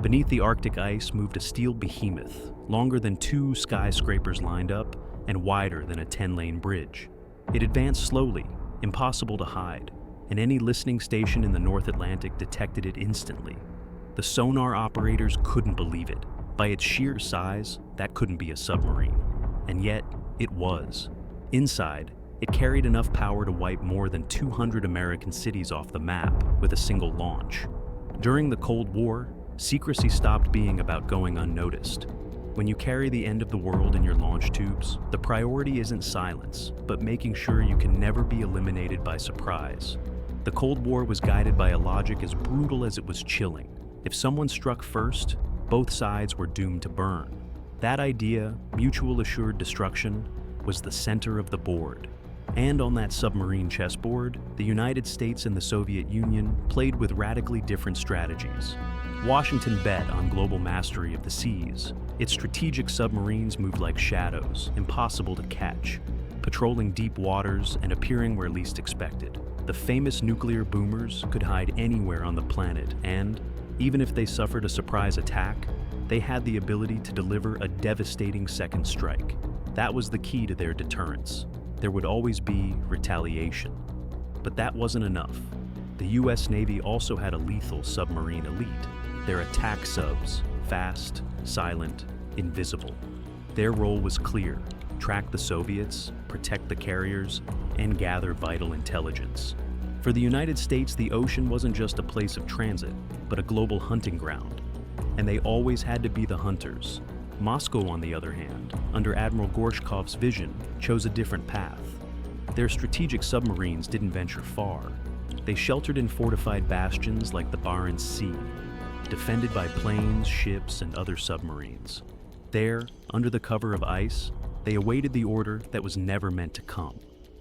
Beneath the Arctic ice moved a steel behemoth, longer than 2 skyscrapers lined up and wider than a 10-lane bridge. It advanced slowly, impossible to hide, and any listening station in the North Atlantic detected it instantly. The sonar operators couldn't believe it. By its sheer size, that couldn't be a submarine. And yet, it was. Inside, it carried enough power to wipe more than 200 American cities off the map with a single launch. During the Cold War, secrecy stopped being about going unnoticed. When you carry the end of the world in your launch tubes, the priority isn't silence, but making sure you can never be eliminated by surprise. The Cold War was guided by a logic as brutal as it was chilling. If someone struck first, both sides were doomed to burn. That idea, mutual assured destruction, was the center of the board. And on that submarine chessboard, the United States and the Soviet Union played with radically different strategies. Washington bet on global mastery of the seas. Its strategic submarines moved like shadows, impossible to catch, patrolling deep waters and appearing where least expected. The famous nuclear boomers could hide anywhere on the planet, and, even if they suffered a surprise attack, they had the ability to deliver a devastating second strike. That was the key to their deterrence. There would always be retaliation. But that wasn't enough. The US Navy also had a lethal submarine elite. Their attack subs, fast, silent, invisible. Their role was clear: track the Soviets, protect the carriers, and gather vital intelligence. For the United States, the ocean wasn't just a place of transit, but a global hunting ground. And they always had to be the hunters. Moscow, on the other hand, under Admiral Gorshkov's vision, chose a different path. Their strategic submarines didn't venture far. They sheltered in fortified bastions like the Barents Sea, defended by planes, ships, and other submarines. There, under the cover of ice, they awaited the order that was never meant to come.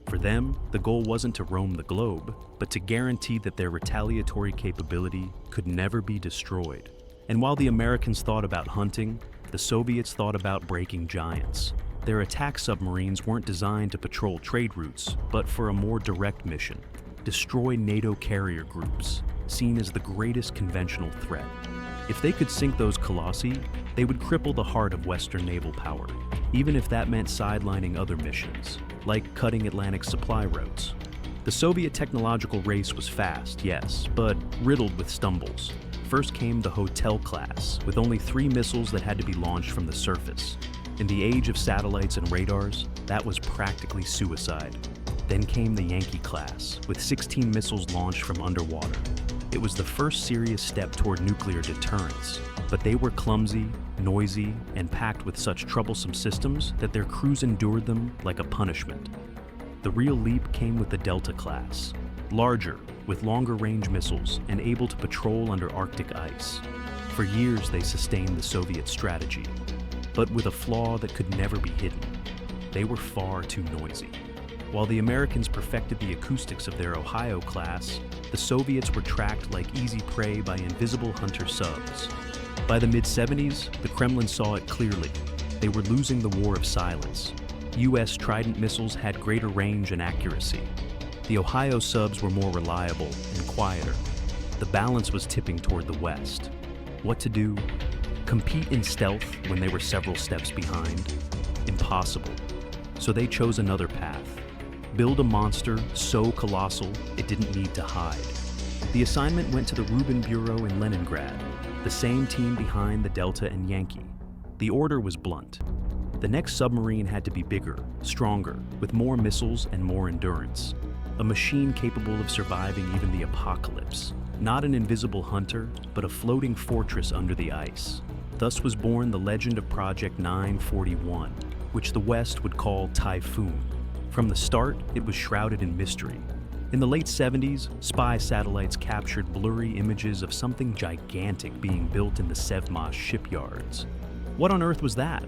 For them, the goal wasn't to roam the globe, but to guarantee that their retaliatory capability could never be destroyed. And while the Americans thought about hunting, the Soviets thought about breaking giants. Their attack submarines weren't designed to patrol trade routes, but for a more direct mission: destroy NATO carrier groups, seen as the greatest conventional threat. If they could sink those colossi, they would cripple the heart of Western naval power, even if that meant sidelining other missions, like cutting Atlantic supply routes. The Soviet technological race was fast, yes, but riddled with stumbles. First came the Hotel-class, with only 3 missiles that had to be launched from the surface. In the age of satellites and radars, that was practically suicide. Then came the Yankee-class, with 16 missiles launched from underwater. It was the first serious step toward nuclear deterrence, but they were clumsy, noisy, and packed with such troublesome systems that their crews endured them like a punishment. The real leap came with the Delta-class, larger, with longer-range missiles and able to patrol under Arctic ice. For years, they sustained the Soviet strategy, but with a flaw that could never be hidden: they were far too noisy. While the Americans perfected the acoustics of their Ohio class, the Soviets were tracked like easy prey by invisible hunter subs. By the mid-70s, the Kremlin saw it clearly. They were losing the war of silence. US Trident missiles had greater range and accuracy. The Ohio subs were more reliable and quieter. The balance was tipping toward the West. What to do? Compete in stealth when they were several steps behind? Impossible. So they chose another path. Build a monster so colossal it didn't need to hide. The assignment went to the Rubin Bureau in Leningrad, the same team behind the Delta and Yankee. The order was blunt. The next submarine had to be bigger, stronger, with more missiles and more endurance. A machine capable of surviving even the apocalypse. Not an invisible hunter, but a floating fortress under the ice. Thus was born the legend of Project 941, which the West would call Typhoon. From the start, it was shrouded in mystery. In the late 70s, spy satellites captured blurry images of something gigantic being built in the Sevmaz shipyards. What on earth was that?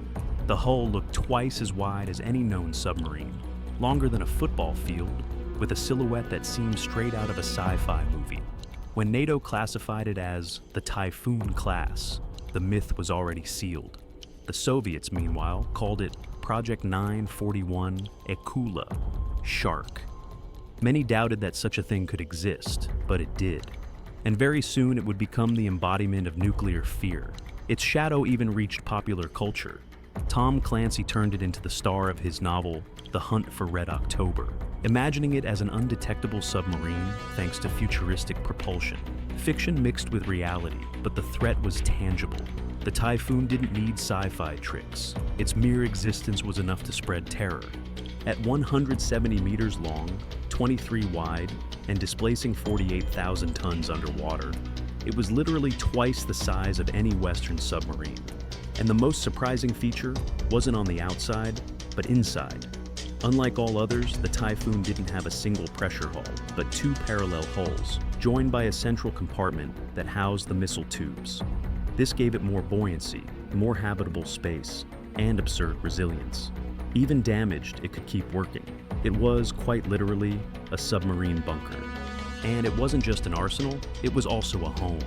The hull looked twice as wide as any known submarine, longer than a football field, with a silhouette that seemed straight out of a sci-fi movie. When NATO classified it as the Typhoon-class, the myth was already sealed. The Soviets, meanwhile, called it Project 941 Akula, Shark. Many doubted that such a thing could exist, but it did. and very soon it would become the embodiment of nuclear fear. Its shadow even reached popular culture. Tom Clancy turned it into the star of his novel, The Hunt for Red October, imagining it as an undetectable submarine thanks to futuristic propulsion. Fiction mixed with reality, but the threat was tangible. The Typhoon didn't need sci-fi tricks. Its mere existence was enough to spread terror. At 170 meters long, 23 wide, and displacing 48,000 tons underwater, it was literally twice the size of any Western submarine. And the most surprising feature wasn't on the outside, but inside. Unlike all others, the Typhoon didn't have a single pressure hull, but two parallel hulls, joined by a central compartment that housed the missile tubes. This gave it more buoyancy, more habitable space, and absurd resilience. Even damaged, it could keep working. It was, quite literally, a submarine bunker. And it wasn't just an arsenal, it was also a home.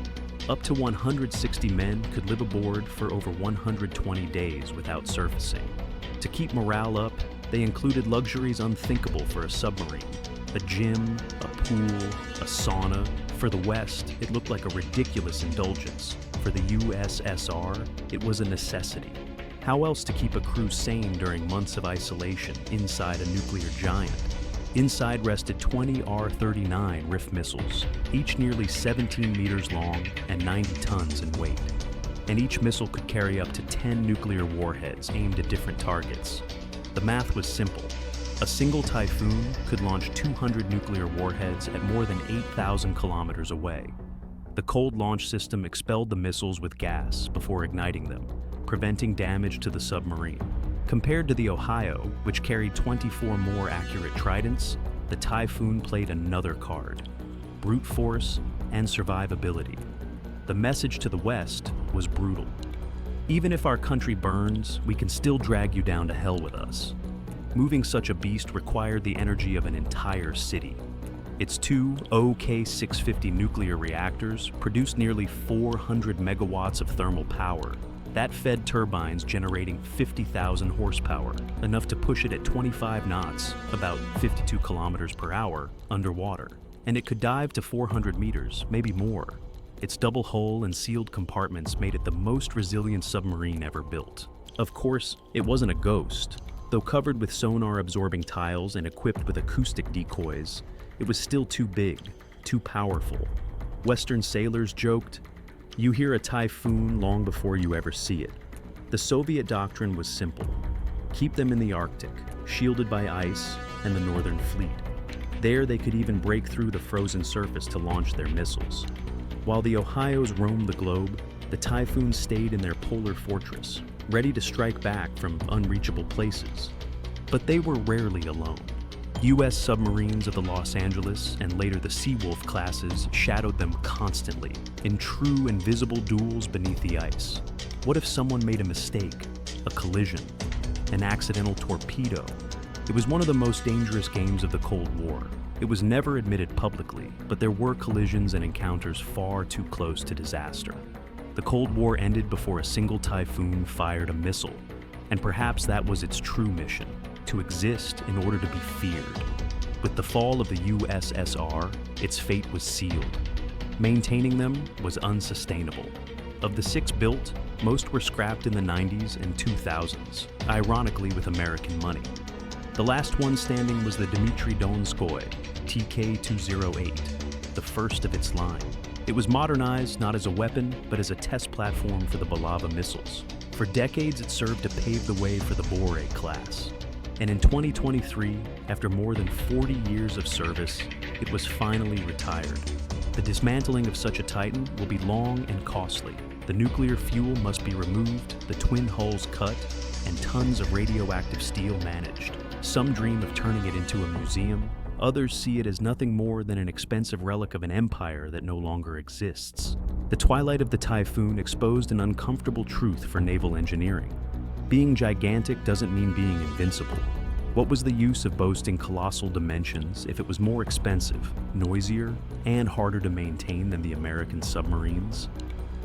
Up to 160 men could live aboard for over 120 days without surfacing. To keep morale up, they included luxuries unthinkable for a submarine. A gym, a pool, a sauna. For the West, it looked like a ridiculous indulgence. For the USSR, it was a necessity. How else to keep a crew sane during months of isolation inside a nuclear giant? Inside rested 20 R-39 RIF missiles, each nearly 17 meters long and 90 tons in weight. And each missile could carry up to 10 nuclear warheads aimed at different targets. The math was simple. A single Typhoon could launch 200 nuclear warheads at more than 8,000 kilometers away. The cold launch system expelled the missiles with gas before igniting them, preventing damage to the submarine. Compared to the Ohio, which carried 24 more accurate Tridents, the Typhoon played another card: brute force and survivability. The message to the West was brutal. Even if our country burns, we can still drag you down to hell with us. Moving such a beast required the energy of an entire city. Its two OK-650 nuclear reactors produced nearly 400 megawatts of thermal power. That fed turbines generating 50,000 horsepower, enough to push it at 25 knots, about 52 kilometers per hour, underwater. And it could dive to 400 meters, maybe more. Its double hull and sealed compartments made it the most resilient submarine ever built. Of course, it wasn't a ghost. Though covered with sonar-absorbing tiles and equipped with acoustic decoys, it was still too big, too powerful. Western sailors joked, "You hear a Typhoon long before you ever see it." The Soviet doctrine was simple: keep them in the Arctic, shielded by ice and the Northern Fleet. There they could even break through the frozen surface to launch their missiles. While the Ohios roamed the globe, the Typhoons stayed in their polar fortress, ready to strike back from unreachable places. But they were rarely alone. U.S. submarines of the Los Angeles and later the Seawolf classes shadowed them constantly, in true invisible duels beneath the ice. What if someone made a mistake, a collision, an accidental torpedo? It was one of the most dangerous games of the Cold War. It was never admitted publicly, but there were collisions and encounters far too close to disaster. The Cold War ended before a single Typhoon fired a missile, and perhaps that was its true mission: to exist in order to be feared. With the fall of the USSR, its fate was sealed. Maintaining them was unsustainable. Of the 6 built, most were scrapped in the 90s and 2000s, ironically with American money. The last one standing was the Dmitry Donskoy TK-208, the first of its line. It was modernized not as a weapon, but as a test platform for the Bulava missiles. For decades, it served to pave the way for the Bore-class. And in 2023, after more than 40 years of service, it was finally retired. The dismantling of such a Titan will be long and costly. The nuclear fuel must be removed, the twin hulls cut, and tons of radioactive steel managed. Some dream of turning it into a museum. Others see it as nothing more than an expensive relic of an empire that no longer exists. The twilight of the Typhoon exposed an uncomfortable truth for naval engineering. Being gigantic doesn't mean being invincible. What was the use of boasting colossal dimensions if it was more expensive, noisier, and harder to maintain than the American submarines?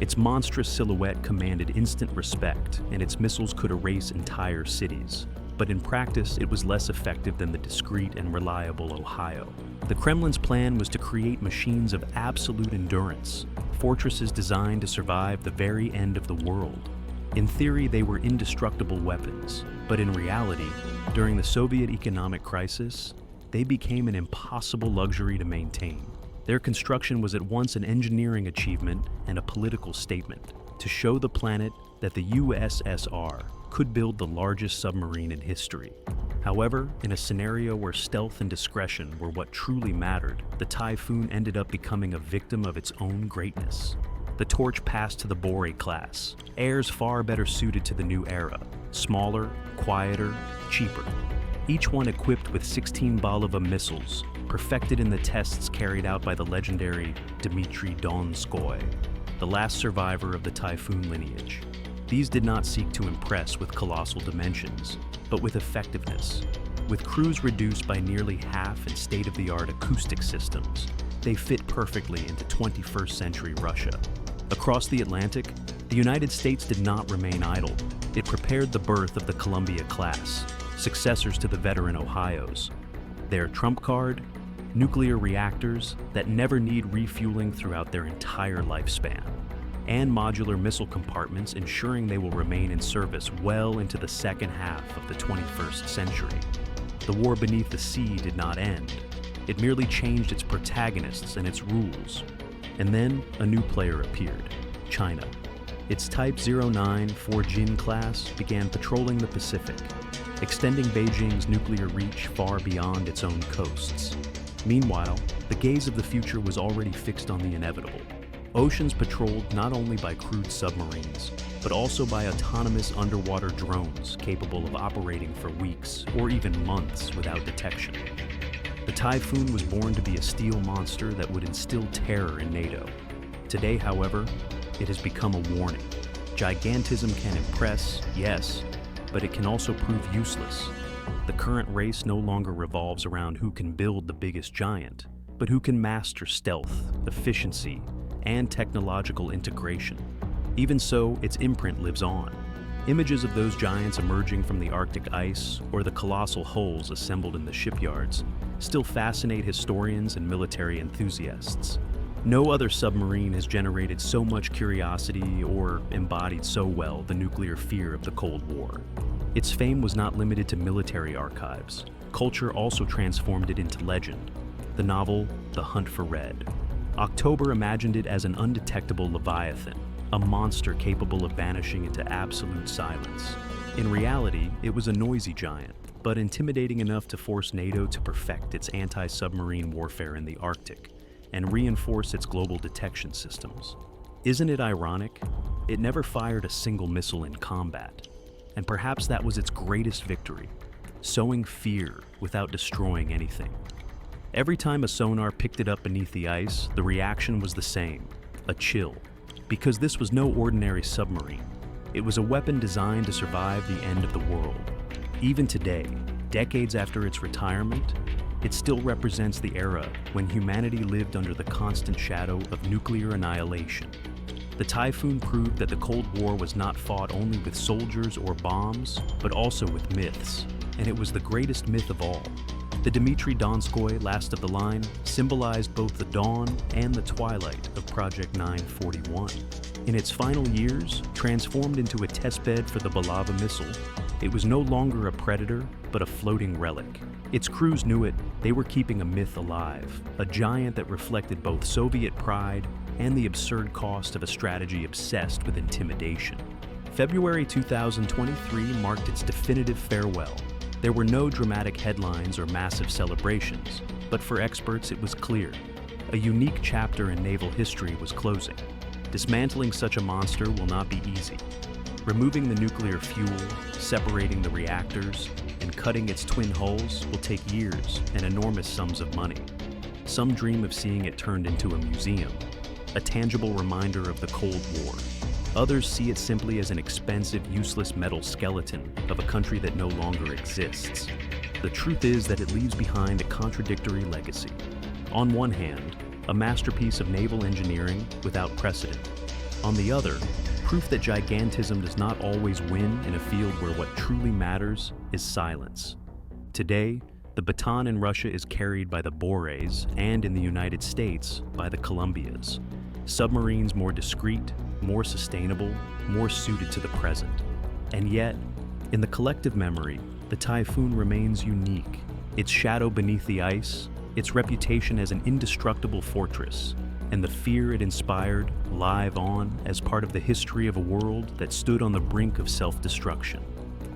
Its monstrous silhouette commanded instant respect, and its missiles could erase entire cities. but in practice it was less effective than the discreet and reliable Ohio. The Kremlin's plan was to create machines of absolute endurance, fortresses designed to survive the very end of the world. In theory, they were indestructible weapons, but in reality, during the Soviet economic crisis, they became an impossible luxury to maintain. Their construction was at once an engineering achievement and a political statement to show the planet that the USSR could build the largest submarine in history. However, in a scenario where stealth and discretion were what truly mattered, the Typhoon ended up becoming a victim of its own greatness. The torch passed to the Ballistic-class, heirs far better suited to the new era, smaller, quieter, cheaper. Each one equipped with 16 Balava missiles, perfected in the tests carried out by the legendary Dmitry Donskoy, the last survivor of the Typhoon lineage. These did not seek to impress with colossal dimensions, but with effectiveness. With crews reduced by nearly half and state-of-the-art acoustic systems, they fit perfectly into 21st century Russia. Across the Atlantic, the United States did not remain idle. It prepared the birth of the Columbia-class, successors to the veteran Ohios. Their trump card? Nuclear reactors that never need refueling throughout their entire lifespan, and modular missile compartments ensuring they will remain in service well into the second half of the 21st century. The war beneath the sea did not end. It merely changed its protagonists and its rules. And then a new player appeared, China. Its Type 09 Typhoon-class began patrolling the Pacific, extending Beijing's nuclear reach far beyond its own coasts. Meanwhile, the gaze of the future was already fixed on the inevitable. Oceans patrolled not only by crewed submarines, but also by autonomous underwater drones capable of operating for weeks or even months without detection. The Typhoon was born to be a steel monster that would instill terror in NATO. Today, however, it has become a warning. Gigantism can impress, yes, but it can also prove useless. The current race no longer revolves around who can build the biggest giant, but who can master stealth, efficiency, and technological integration. Even so, its imprint lives on. Images of those giants emerging from the Arctic ice or the colossal hulls assembled in the shipyards still fascinate historians and military enthusiasts. No other submarine has generated so much curiosity or embodied so well the nuclear fear of the Cold War. Its fame was not limited to military archives. Culture also transformed it into legend. The novel, The Hunt for Red. October imagined it as an undetectable leviathan, a monster capable of vanishing into absolute silence. In reality, it was a noisy giant, but intimidating enough to force NATO to perfect its anti-submarine warfare in the Arctic and reinforce its global detection systems. Isn't it ironic? It never fired a single missile in combat, and perhaps that was its greatest victory, sowing fear without destroying anything. Every time a sonar picked it up beneath the ice, the reaction was the same, a chill, because this was no ordinary submarine. It was a weapon designed to survive the end of the world. Even today, decades after its retirement, it still represents the era when humanity lived under the constant shadow of nuclear annihilation. The Typhoon proved that the Cold War was not fought only with soldiers or bombs, but also with myths, and it was the greatest myth of all. The Dmitry Donskoy last of the line symbolized both the dawn and the twilight of Project 941. In its final years, transformed into a testbed for the Balava missile, it was no longer a predator, but a floating relic. Its crews knew it. They were keeping a myth alive, a giant that reflected both Soviet pride and the absurd cost of a strategy obsessed with intimidation. February 2023 marked its definitive farewell. There were no dramatic headlines or massive celebrations, but for experts it was clear. A unique chapter in naval history was closing. Dismantling such a monster will not be easy. Removing the nuclear fuel, separating the reactors, and cutting its twin hulls will take years and enormous sums of money. Some dream of seeing it turned into a museum, a tangible reminder of the Cold War. Others see it simply as an expensive, useless metal skeleton of a country that no longer exists. The truth is that it leaves behind a contradictory legacy. On one hand, a masterpiece of naval engineering without precedent. On the other, proof proof that gigantism does not always win in a field where what truly matters is silence. Today, the baton in Russia is carried by the Bores, and in the United States by the Columbias. Submarines more discreet, more sustainable, more suited to the present. And yet, in the collective memory, the Typhoon remains unique. Its shadow beneath the ice, its reputation as an indestructible fortress, and the fear it inspired live on as part of the history of a world that stood on the brink of self-destruction.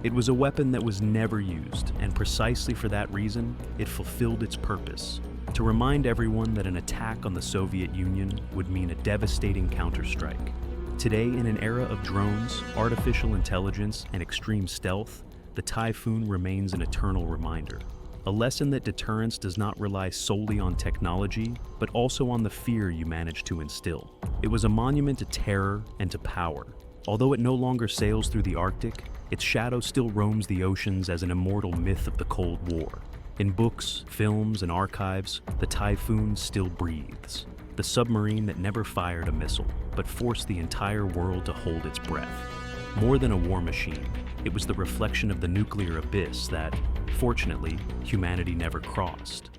It was a weapon that was never used, and precisely for that reason, it fulfilled its purpose: to remind everyone that an attack on the Soviet Union would mean a devastating counterstrike. Today, in an era of drones, artificial intelligence, and extreme stealth, the Typhoon remains an eternal reminder. A lesson that deterrence does not rely solely on technology, but also on the fear you manage to instill. It was a monument to terror and to power. Although it no longer sails through the Arctic, its shadow still roams the oceans as an immortal myth of the Cold War. In books, films, and archives, the Typhoon still breathes. The submarine that never fired a missile, but forced the entire world to hold its breath. More than a war machine, it was the reflection of the nuclear abyss that, fortunately, humanity never crossed.